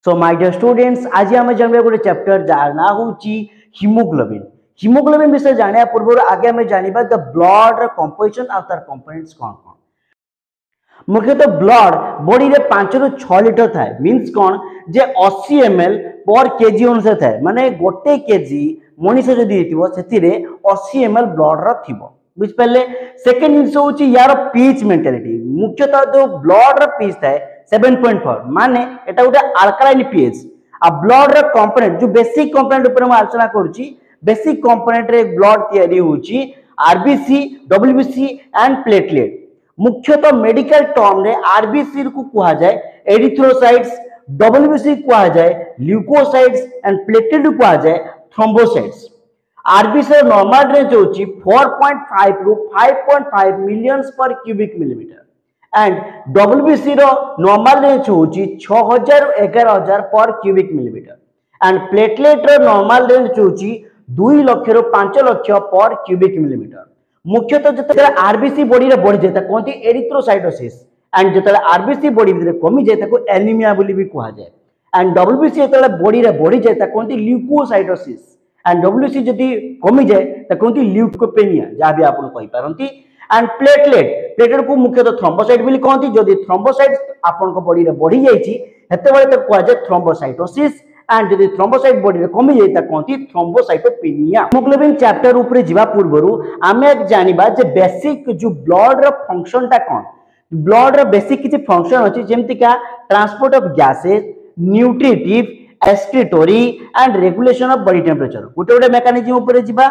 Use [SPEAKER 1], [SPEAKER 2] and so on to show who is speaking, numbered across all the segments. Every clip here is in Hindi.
[SPEAKER 1] सो माय डियर स्टूडेंट्स आज आम जानवा गोटे चैप्टर जार ना हूँ हिमोग्लोबिन। हिमोग्लोबिन विषय जाना पूर्व आगे आम जाना द ब्लड कंपोजिशन और तार कंपोनेंट्स कौन कौन। मुख्यतः ब्लड बॉडी रे 5 ରୁ 6 लिटर थाए मीन्स कौन जे 80 ml पर केजी अनुसार थाए माने गोटे केजी मनीष जदि से 80 ml ब्लड रो बुझिपारे। सेकेंड जिनस हूँ यार पीच मेंटालिटी। मुख्यतः जो ब्लड पीच थाए 7.4 माने एटा गोटे अल्कालाइन पीएच आ ब्लड रो कंपोनेंट जो बेसिक कंपोनेंट ऊपर हम आलोचना करूची। बेसिक कंपोनेंट रे ब्लड तयारी होची आरबीसी डब्ल्यूबीसी एंड प्लेटलेट। मुख्यतः मेडिकल टर्म रे आरबीसी को कहा जाए एरिथ्रोसाइट्स, डब्ल्यूबीसी कहा जाए ल्यूकोसाइट्स एंड प्लेटलेट को कहा जाए थ्रोम्बोसाइट्स। आरबीसी नॉर्मल रेंज होची 4.5 ରୁ 5.5 मिलियंस पर क्यूबिक मिलीमीटर एंड डब्ल्यूबीसी रो नॉर्मल रेंज होची 6000 ରୁ 11000 पर क्यूबिक मिलीमीटर एंड प्लेटलेट रो नॉर्मल रेंज होची 2 लाख ରୁ 5 लाख पर क्यूबिक मिलीमीटर। मुख्यतः जो आरबीसी बॉडी रे बढ़ी जाता कहते एरिथ्रोसाइटोसिस एंड जो आरबीसी बॉडी रे कमी जाता एनीमिया बोली भी कहा जाए एंड डब्ल्यूबीसी जो बॉडी रे बढ़ी जाता कहते ल्यूकोसाइटोसिस एंड डब्ल्यूबीसी जदि कमी जाए तो कहते ल्यूकोपेनिया जहाँ भी आप कहि पारंती। एंड प्लेटलेट प्लेटलेट को मुख्यतः थ्रोम्बोसाइट बोली कहती। जदि थ्रोम्बोसाइट आपन बॉडी रे बढ़ी जाइछि हेतेबेले तो कहा जाए थ्रोम्बोसाइटोसिस एंड जदि थ्रोम्बोसाइट बॉडी रे कमी जाइता कहती थ्रोम्बोसाइटोपेनिया। हिमोग्लोबिन चैप्टर ऊपर जिबा पूर्वरु आमे जानिबा जे बेसिक जो ब्लड रो फंक्शन ता कोन। ब्लड रो बेसिक किछि फंक्शन अछि जेमति का transport of gases, nutritive, excretory and regulation of body temperature. गोटे गोटे मेकानिज्म ऊपर जिबा।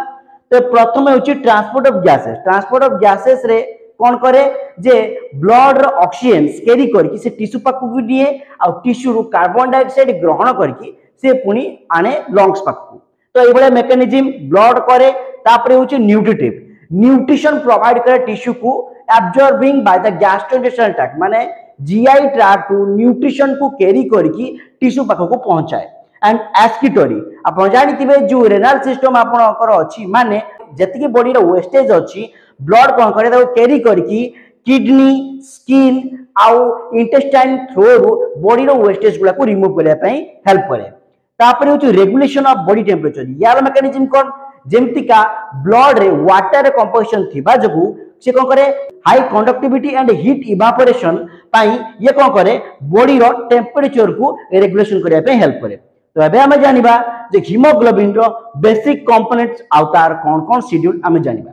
[SPEAKER 1] तो प्रथम होछि transport of gases. Transport of gases रे कौन करे जे ब्लड रो ऑक्सीजन कैरी करके से टिश्यू पाखु दिए आ टिश्यू रो कार्बन डाइऑक्साइड ग्रहण करके से पुनी आने लंग्स पाखु। तो ये बड़े मेकानिज्म ब्लड करे। तापरे होछि न्यूट्रिटिव न्यूट्रिशन प्रोवाइड करे टिश्यू को absorbing by the gastrointestinal tract माने जीआई ट्रैक्ट टू न्यूट्रिशन को कैरी करके टिश्यू पाखु को पहुंचाए। एंड एक्सक्रीटोरी आप जानिथिबे जो रेनल सिस्टम आपनकर अछि माने जति के बॉडी रो वेस्टेज अछि ब्लड कौन करे ताको कैरी करके किडनी, स्किन आउ इंटेस्टाइन थ्रू रो बॉडी रो वेस्टेज गुला को रिमूव करया पई हेल्प करे। तापरे होछि रेगुलेशन ऑफ बॉडी टेम्परेचर। यार मेकानिज्म कोन जेमति का ब्लड रे वाटर कंपोजिशन थिबा जगु से कोन करे high conductivity and heat evaporation पई ये कोन करे बॉडी रो टेम्परेचर को रेगुलेशन करया पई हेल्प करे। तो एबे हम जानिबा जे हिमोग्लोबिन रो बेसिक कंपोनेंट्स आउ तार कोन कोन शेड्यूल हम जानिबा।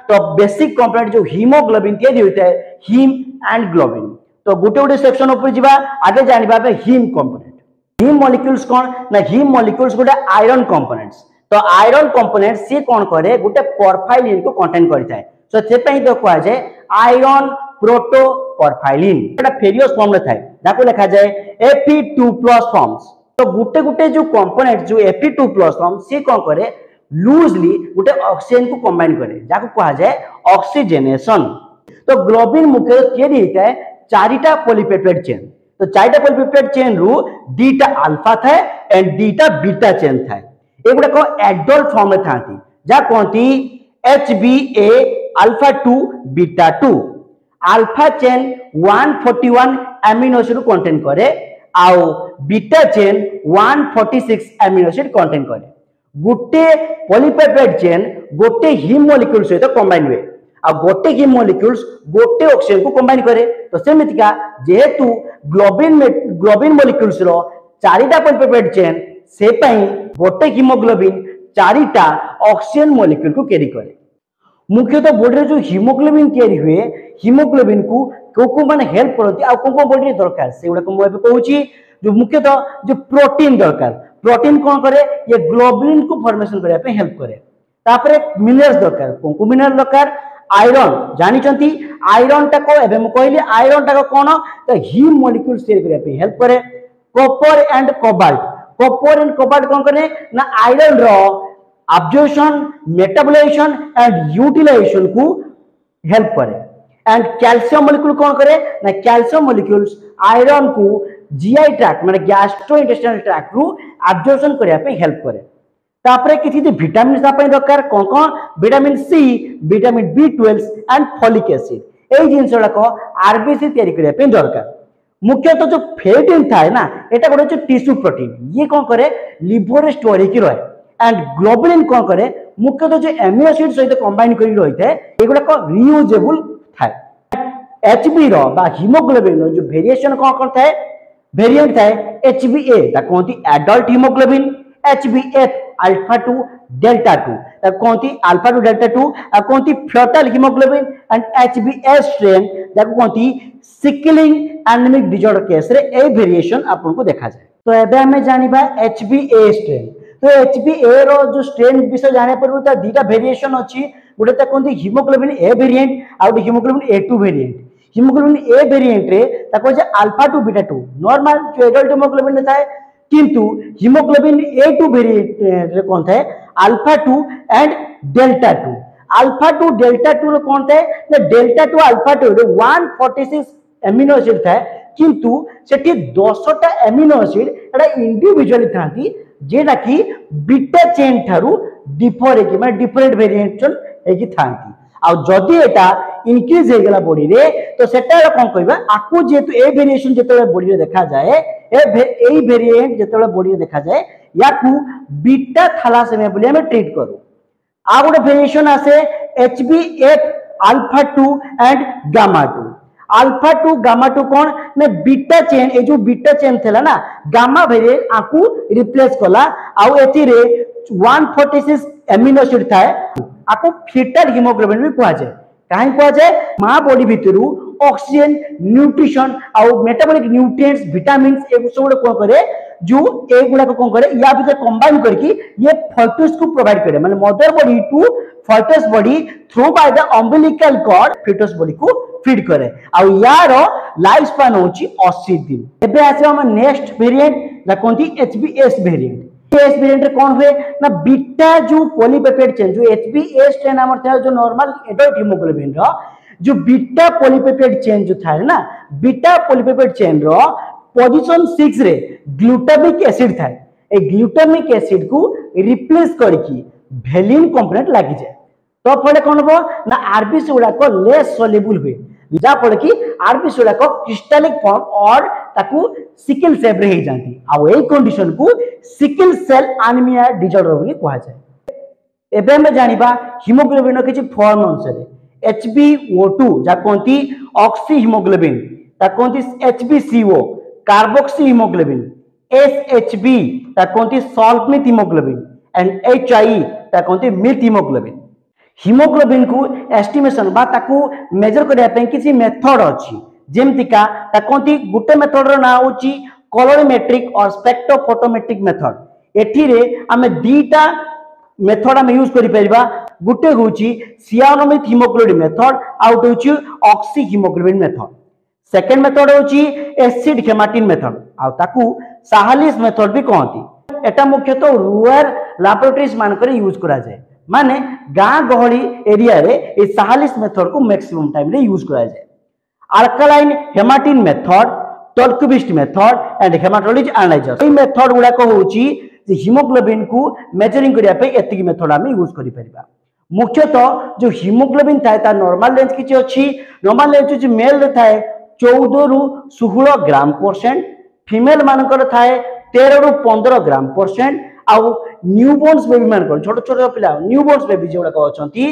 [SPEAKER 1] तो बेसिक कंपोनेंट जो हिमोग्लोबिन तैयारी होता है हिम एंड ग्लोबिन। तो गोटे गोटे सेक्शन ऊपर जिबा आगे जानिबा हिम कंपोनेंट। हिम मॉलिक्यूल्स कौन ना हिम मॉलिक्यूल्स गोटे आयरन कंपोनेंट्स। तो आयरन कंपोनेंट सी कौन करे गोटे परफाइलिन को कंटेन करथाय। सो से पई तो कहा जाए आयरन प्रोटो परफाइलिन। एटा फेरियस फॉर्म रे थाए जाको लिखा जाए Fe2+ फॉर्म्स। तो गोटे गोटे जो कंपोनेंट जो Fe2+ फॉर्म सी कौन करे लूजली गोटे ऑक्सीजन को कंबाइन करे जाको कहा जाए ऑक्सीजनेशन। तो ग्लोबिन मुख्य तैयारी होता है 4टा पॉलीपेप्टाइड चेन। तो 4टा पॉलीपेप्टाइड चेन रु 2टा अल्फा थाए एंड 2टा बीटा चेन थाए। एगुडा को एडोल फॉर्म में थाती जा कहती HBA alpha 2 beta 2। Alpha chain 141 amino acid contain करे आउ beta chain 146 amino acid contain करे। गोटे पॉलीपेप्टाइड चेन गोटे हिम मॉलिक्यूल सहित कंबाइन हुए आ गोटे हिम मॉलिक्यूल्स गोटे ऑक्सीजन को कंबाइन करे। तो सेमितिका जेहेतु ग्लोबिन मॉलिक्यूल्स रो 4टा पॉलीपेप्टाइड चेन से पई गोटे हिमोग्लोबिन 4टा ऑक्सीजन मॉलिक्यूल को कैरी करे। मुख्यतः बॉडी रे जो हिमोग्लोबिन तैयारी हुए हिमोग्लोबिन को माने हेल्प करती आ को बॉडी रे दरकार से गुडा को मो कहूची जो मुख्यतः जो प्रोटीन दरकार। प्रोटीन कौन करे ये ग्लोबिन को फॉर्मेशन करया पे हेल्प करे। तापरे मिनरल्स दरकार को मिनरल दरकार आयरन जानिचंती आयरन टा को एबे म कहली आयरन टा को कोन तो हिम मॉलिक्यूल्स तैयारी करया पे हेल्प करे। Copper and cobalt. Copper and cobalt कौन करे ना आयरन रो अब्जॉर्प्शन, मेटाबॉलाइजेशन एंड यूटिलाइजेशन को हेल्प करे। एंड कैल्शियम मॉलिक्यूल कौन करे ना कैल्शियम मॉलिक्यूल्स आयरन को जीआई ट्रैक्ट माने गैस्ट्रोइंटेस्टाइनल ट्रैक्ट रु अब्जॉर्प्शन करया पे हेल्प करे। तापरे किछि जे विटामिन सा पे दरकार कोन कोन vitamin C, vitamin B12 and folic acid. एई जिंसडा को आरबीसी तयारी करया पे दरकार। मुख्यतः जो फेरेटिन थाए ना एटा गोटे टिश्यू प्रोटीन ये कौन करे लिवर स्टोर होकर रहे एंड ग्लोबुलिन कौन करे मुख्यतः जो एमिनो एसिड सहित कंबाइन कर रही है एगुड़ाक रियूजेबल थाए एचबी हिमोग्लोबिन जो वेरिएशन कौन कौन थाए वेरिएंट थाए एचबीए कहती एडल्ट हिमोग्लोबिन एचबीएफ अल्फा 2 डेल्टा 2 कहती अल्फा 2 डेल्टा 2 कहती फ्योटल हिमोग्लोबिन एंड एचबीएस स्ट्रेन कहती सिकलिंग एनीमिक डिसऑर्डर केस रे ए वेरिएशन आपन को देखा जाए। तो एबे हमें जानिबा एचबीए स्ट्रेन। तो एचबीए रो जो स्ट्रेन विषय जाने पर ता दीटा वेरिएशन अछि गोटे ता कहती हिमोग्लोबिन ए वेरिएंट आ हिमोग्लोबिन ए2 वेरिएंट। हिमोग्लोबिन ए वेरिएंट रे ता कहै अल्फा 2 बीटा 2 नॉर्मल जो एडल्ट हिमोग्लोबिन रे थाए किंतु हिमोग्लोबिन ए2 वेरिएंट रे कोन थाए alpha 2 and delta 2। Alpha 2 delta 2 रो कोन थाए ना डेल्टा 2 अल्फा 2 रे 146 एमिनो एसिड थाए किंतु सेठी 10 टा एमिनो एसिड एटा इंडिविजुअली थांती जेटा कि बीटा चेन थारु डिफर कि माने डिफरेंट वेरिएंट एकी थांती आ जदी एटा इंक्रीज हे गेला बॉडी रे तो सेटा कोन कहबा आकु जेतु ए वेरिएशन जेतले बॉडी रे देखा जाए ए वेरिएंट जेतले बॉडी रे देखा जाए याकू बीटा थैलासेमिया बोली हमें ट्रीट करू। आ गोटे वेरिएशन आसे HbF alpha 2 and gamma 2। Alpha 2 gamma 2 कौन ने बीटा चेन ए जो बीटा चेन थला ना गामा वेरिएंट आकू रिप्लेस कला आउ एति रे 146 एमिनो एसिड थाए आकू फीटल हिमोग्लोबिन भी कहा जाए। काहे कहा जाए मां बॉडी भितरु ऑक्सीजन न्यूट्रिशन आउ मेटाबॉलिक न्यूट्रिएंट्स विटामिन्स ए सब को करे जो ए गुडा को कोन करे या भीतर कंबाइन करके ये फीटस को प्रोवाइड करे माने mother body to foetus body through by the umbilical cord foetus body को फीड करे आ यार लाइफ स्पैन होची 80 दिन। एबे आसे हम नेक्स्ट वेरिएंट ला कोनती एचबीएस वेरिएंट। एस वेरिएंट रे कोन हुए ना बीटा जो पॉलीपेप्टाइड चेन जो एचबीएस स्ट्रेन हमर था जो नॉर्मल एडल्ट हिमोग्लोबिन रो जो बीटा पॉलीपेप्टाइड चेन जो था ना बीटा पॉलीपेप्टाइड चेन रो पोजीशन 6 रे ग्लूटामिक एसिड था ए ग्लूटामिक एसिड को रिप्लेस करके वेलिन कंपोनेंट लागि जाए तो फले कोन हो ना आरबीसी गुडा को लेस सोल्युबल हुए जा फले कि आरबीसी गुडा को क्रिस्टलिक फॉर्म और ताकू सिकल सेल रे हे जानती आ ए कंडीशन को सिकल सेल एनीमिया डिसऑर्डर बोली कहा जाए। एबे हम जानिबा हिमोग्लोबिन के फॉर्म अनुसार HbO2 जा कोंती ऑक्सी हिमोग्लोबिन ता कोंती HbCO कार्बोक्सी हिमोग्लोबिन SHB ता कोंती सॉल्ट मिथ हिमोग्लोबिन एंड HI ता कोंती मिथ हिमोग्लोबिन। हिमोग्लोबिन को एस्टिमेशन बा ताकू मेजर करिया पे किसी मेथड अछि जेमतिका ता कोंती गुटे मेथड रो ना होची कलोरीमेट्रिक और स्पेक्ट्रोफोटोमेट्रिक मेथड। एठी रे हमें दीटा मेथड हम यूज करि परिबा गुटे होची सियानोमिथ हिमोग्लोबिन मेथड आउट होची oxy haemoglobin method. Second method होची एसिड हेमाटिन मेथड आ ताकू साहालिस मेथड भी कहती। एटा मुख्यतः रूरल लैबोरेटरीज मान करे यूज करा जाए माने गां गहली एरिया रे ए साहालिस मेथड को मैक्सिमम टाइम रे यूज करा जाए। Alkaline haematin method Tallqvist method and haematology analyser ए मेथड गुडा को होची जे हिमोग्लोबिन को मेजरिंग करिया पे एतिकी मेथड हम यूज करि परिबा। मुख्यतः जो हिमोग्लोबिन थाए ता नॉर्मल लेंथ किछि अछि नॉर्मल लेंथ जो मेल रे थाए 14 रु 16 ग्राम परसेंट फीमेल मानकर थाए 13 रु 15 ग्राम परसेंट आउ न्यूबॉर्न्स बेबी मानकर छोट छोट पिला न्यूबॉर्न्स बेबी जेउडा को अछंती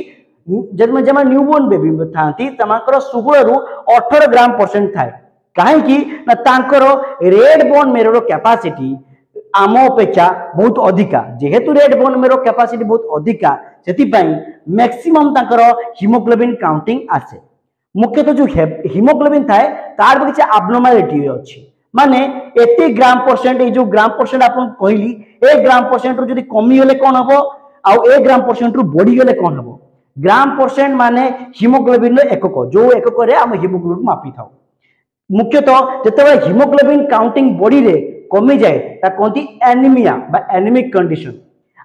[SPEAKER 1] जन्म जमा न्यूबॉर्न बेबी थांती तमाकर 16 रु 18 ग्राम परसेंट थाए काहे कि ना तांकर रेड बोन मेरो कैपेसिटी आम अपेक्षा बहुत अधिका जेहेतु रेड बोन मेरो कैपेसिटी बहुत अधिका सेति पई मैक्सिमम तांकर हिमोग्लोबिन काउंटिंग आसे। मुख्यतः जो हिमोग्लोबिन थाए तार किछि एब्नॉर्मलिटी अछि माने 80 ग्राम परसेंट ए जो ग्राम परसेंट आपन कहली 1 ग्राम परसेंट रो जदी कमी होले कोन हबो आ 1 ग्राम परसेंट रो बढ़ी गेले कोन हबो। ग्राम परसेंट माने हिमोग्लोबिन रो एकक जो एकक रे हम हिमोग्लोबिन मापी थाउ। मुख्यतः जेतेबे हिमोग्लोबिन काउंटिंग बॉडी रे कमी जाए ता कोंती एनीमिया बा एनीमिक कंडीशन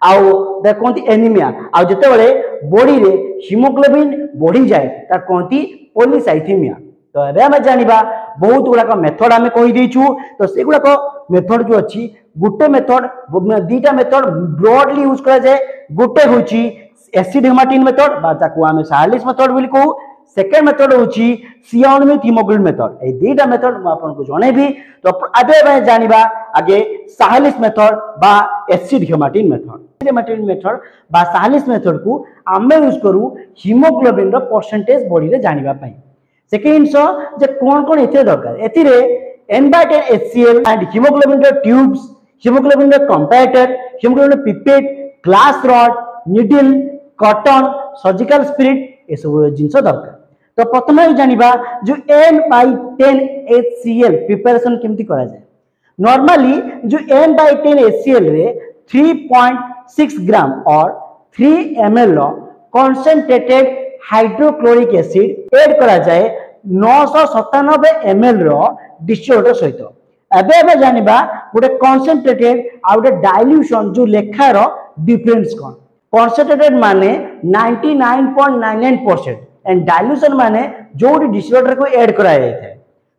[SPEAKER 1] आउ दा कोंती एनीमिया आ जेतेबे बॉडी रे हिमोग्लोबिन बढ़ी जाए ता कोंती पॉलीसाइथेमिया। तो एबे हम जानिबा बहुत गुडा का मेथड हमें कहि देछु तो से गुडा को मेथड जो अछि गुटे मेथड दीटा मेथड ब्रॉडली यूज करा जाए गुटे होची एसिड हेमाटिन मेथड बा ताकू हमें साहालिस मेथड बोली कहू सेकेंड मेथड होची सियानुमित हीमोग्लोबिन मेथड। ए दुईटा मेथड मु आपनको जणेबी। तो आबे जानिबा आगे साहलिस मेथड बा एसिड हेमाटिन मेथड। हेमाटिन मेथड बा साहलिस मेथड को आमे यूज करू हीमोग्लोबिन रो परसेंटेज बॉडी रे जानिबा पई। सेकेंड सो जे कोन कोन एथे दरकार एथिरे N/10 HCl एंड हीमोग्लोबिन रो ट्यूब्स, हीमोग्लोबिन रो कंपैरेटर, हीमोग्लोबिन रो pipette, glass rod, needle, cotton, surgical spirit ए सब जिंस दरकार। तो प्रथमे जानिबा जो N/10 HCl प्रिपरेशन केमती करा जाय। नॉर्मली जो N/10 HCl रे 3.6 ग्राम और 3 ml रो कंसंट्रेटेड हाइड्रोक्लोरिक एसिड ऐड करा जाए 997 ml रो डिस्टिल्यूटर सहित। एबे एबे जानिबा गोटे कंसंट्रेटेड आ गोटे डाइल्यूशन जो लेखार डिफरेंस कोन। कंसंट्रेटेड माने 99.99% एंड डाइल्यूशन माने जो डिस्टिल्यूटर को ऐड करा जाय थे।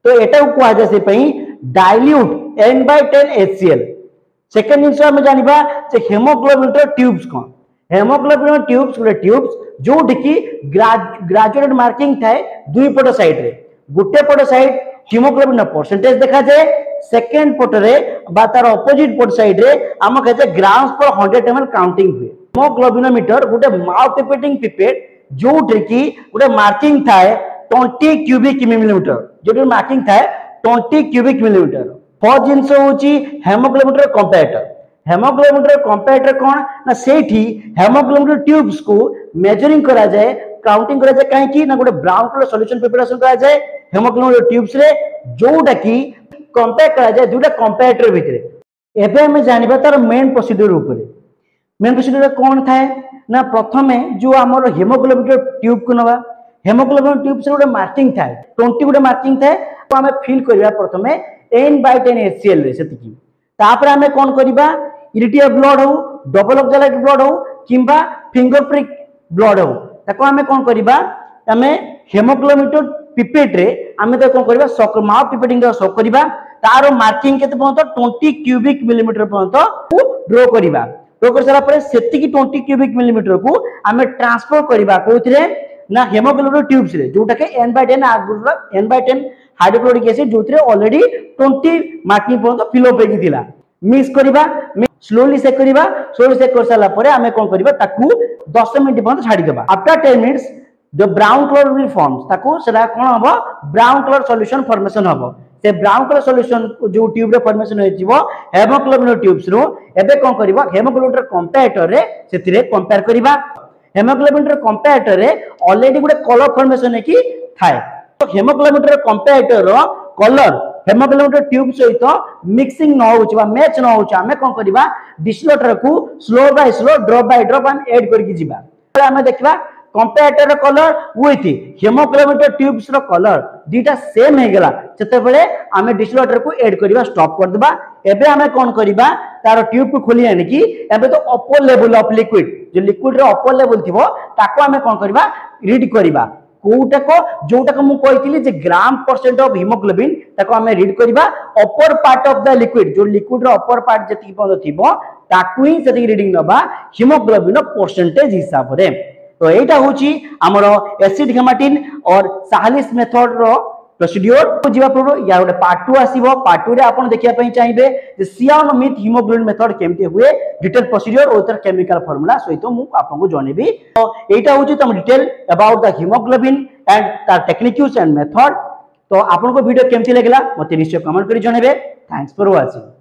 [SPEAKER 1] तो एटा को कहा जाय से पई डाइल्यूट N/10 HCl। सेकंड जिंस हम जानिबा जे हेमोग्लोबिन रो ट्यूब्स कोन। हेमोग्लोबिन रो ट्यूब्स गोटे ट्यूब्स जो डिकी ग्रेजुएटेड मार्किंग थाए दुई पट साइड रे। गुटे पट साइड हीमोग्लोबिन रो परसेंटेज देखा जाए, सेकंड पट रे बा तार ऑपोजिट पट साइड रे हम कहते ग्राम्स पर 100 ml काउंटिंग हुए। हीमोग्लोबिनोमीटर गोटे माउथ पिपेटिंग पिपेट जो डिकी गोटे मार्किंग थाए 20 क्यूबिक मिलीमीटर, जो मार्किंग थाए 20 क्यूबिक मिलीमीटर। फर्स्ट जिंस होची हेमोग्लोबिन रो कंपैरेटर। हेमोग्लोबिन रो कंपैरेटर कोन ना सेठी हेमोग्लोबिन रो ट्यूब्स को मेजरिंग करा जाए, काउंटिंग करा जाए काहे कि ना गोटे ब्राउन कलर सॉल्यूशन प्रिपरेशन करा जाए हेमोग्लोबिन रो ट्यूब्स रे जोटा की कंपेयर करा जाए दुटा कंपैरेटर भितरे। एबे हम जानिबा तार मेन प्रोसीजर ऊपर। मेन प्रोसीजर कोन थाए ना प्रथमे जो हमर हेमोग्लोबिन रो ट्यूब को नबा। हेमोग्लोबिन ट्यूब से गोटे मार्किंग थाए 20 गोटे मार्किंग थाए। तो हमें फिल करिया प्रथमे N/10 HCl रे सेतिकी। तापर हमें कोन करिबा इरिटिया ब्लड हो, डबल ऑक्साइड ब्लड हो किंबा फिंगरप्रिंट ब्लड हो ताको हमें कोन करिबा हमें हेमोग्लोबिन पिपेट रे हमें तो कोन करिबा सक माउथ पिपेटिंग रो सक करिबा। तारो मार्किंग केते पहुंच 20 क्यूबिक मिलीमीटर पहुंच ड्रॉ करिबा। ड्रॉ कर सारा पर सेतिकी 20 क्यूबिक मिलीमीटर को हमें ट्रांसफर करिबा कोथिरे ना हेमोग्लोबिन ट्यूब्स रे जोटा के N/10 हाइड्रोक्लोरिक एसिड जोथिरे ऑलरेडी 20 मार्किंग पहुंच फिल अप हेगी थिला। मिक्स करिबा, स्लोली सेक करिबा। स्लोली सेक कर साला परे हमें कोन करिबा ताकू 10 मिनिट पहुंच छाडी देबा। After 10 minutes the brown colour will forms ताकू सेला कोन हबो ब्राउन कलर सॉल्यूशन फॉर्मेशन हबो। से ब्राउन कलर सॉल्यूशन जो ट्यूब रे फॉर्मेशन होय जिवो हेमोग्लोबिन ट्यूब्स रो एबे कोन करिबा हेमोग्लोबिन कंपैरेटर रे सेतिरे कंपेयर करिबा। हेमोग्लोबिन कंपैरेटर रे ऑलरेडी गुटे कलर फॉर्मेशन की थाए। तो हेमोग्लोबिन कंपैरेटर रो कलर हेमोग्लोबिन ट्यूब सहित मिक्सिंग न होउची बा मैच न होउची हमें कोन करिबा डिस्टिल्यूटर को slow by slow drop by drop हम ऐड करके जिबा। हमें देखबा comparator colour with haemoglobin tubes रो कलर दीटा सेम हे गेला सेते बेले हमें डिस्टिल्यूटर को ऐड करिबा स्टॉप कर देबा। एबे हमें कोन करिबा तार ट्यूब को खोली आनी कि एबे तो अपर लेवल ऑफ लिक्विड जो लिक्विड रो अपर लेवल थिबो ताको हमें कोन करिबा रीड करिबा। कोटा को जोटा को मु कहितली जे ग्राम परसेंट ऑफ हीमोग्लोबिन ताको हमें रीड करिबा upper part of the liquid जो लिक्विड रो अपर पार्ट जति पद थिबो ताकू ही सेति रीडिंग नबा हीमोग्लोबिन परसेंटेज हिसाब रे। तो एटा होची हमरो एसिड हेमाटिन और साहलिस मेथड रो प्रोसीड्यूर को जीवा पूर्व या गोटे पार्ट 2 आसीबो। पार्ट 2 रे आपण देखिया पई चाहिबे जे सियानुमित हीमोग्लोबिन मेथड केमते हुए डिटेल प्रोसीड्यूर और तर केमिकल फार्मूला सहित मु आपन को जणेबी। तो एटा होची तम detail about the haemoglobin and the techniques and method. तो आपन को वीडियो केमती लागला मते निश्चय कमेंट करी जणेबे। Thanks for watching.